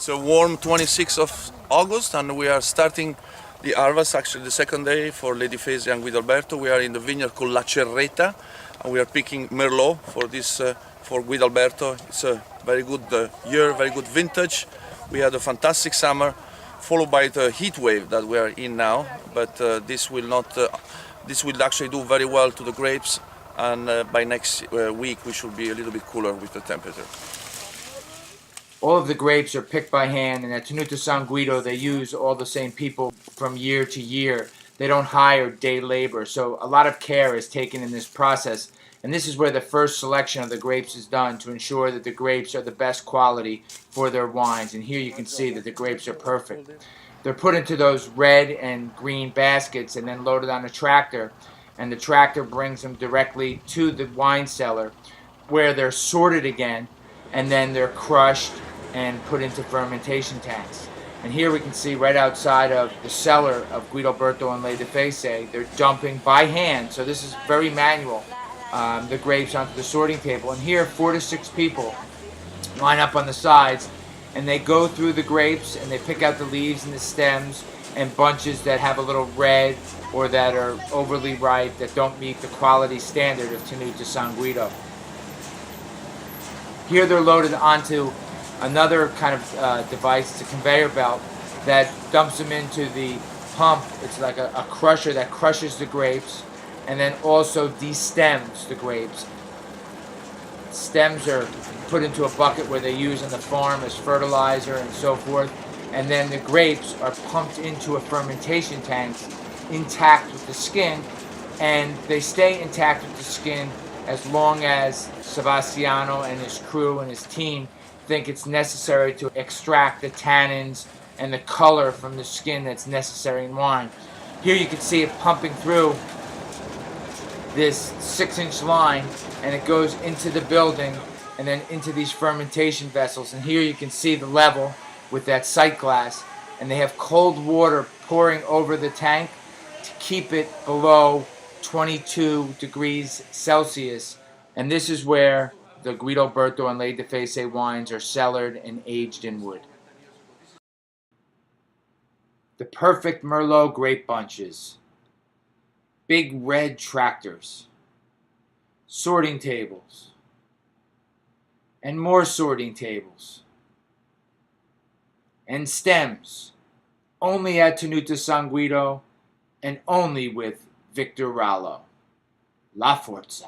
a warm 26th of August, and we are starting the harvest, actually the second day for Lady Fesi and Guido Alberto. We are in the vineyard called La Cerreta, and we are picking Merlot for this for Guido Alberto. It's a very good year, very good vintage. We had a fantastic summer, followed by the heat wave that we are in now. But this will not. This will actually do very well to the grapes, and by next week we should be a little bit cooler with the temperature. All of the grapes are picked by hand, and at Tenuta San Guido they use all the same people from year to year. They don't hire day labor, so a lot of care is taken in this process. And this is where the first selection of the grapes is done to ensure that the grapes are the best quality for their wines. And here you can see that the grapes are perfect. They're put into those red and green baskets and then loaded on a tractor, and the tractor brings them directly to the wine cellar where they're sorted again, and then they're crushed and put into fermentation tanks. And here we can see right outside of the cellar of Guido Alberto and Lady Fesi, they're dumping by hand, so this is very manual, the grapes onto the sorting table. And here 4 to 6 people line up on the sides, and they go through the grapes and they pick out the leaves and the stems and bunches that have a little red or that are overly ripe, that don't meet the quality standard of Tenuta San Guido. Here they're loaded onto another kind of device. It's a conveyor belt that dumps them into the pump. It's like a crusher that crushes the grapes and then also destems the grapes. Stems are put into a bucket where they use on the farm as fertilizer and so forth. And then the grapes are pumped into a fermentation tank intact with the skin, and they stay intact with the skin as long as Sebastiano and his crew and his team think it's necessary to extract the tannins and the color from the skin that's necessary in wine. Here you can see it pumping through this 6-inch line, and it goes into the building and then into these fermentation vessels. And here you can see the level with that sight glass, and they have cold water pouring over the tank to keep it below 22 degrees Celsius. And this is where the Guido Alberto and Lady Fesi wines are cellared and aged in wood. The perfect Merlot grape bunches, big red tractors, sorting tables, and more sorting tables, and stems, only at Tenuta San Guido and only with Victor Rallo. La Forza.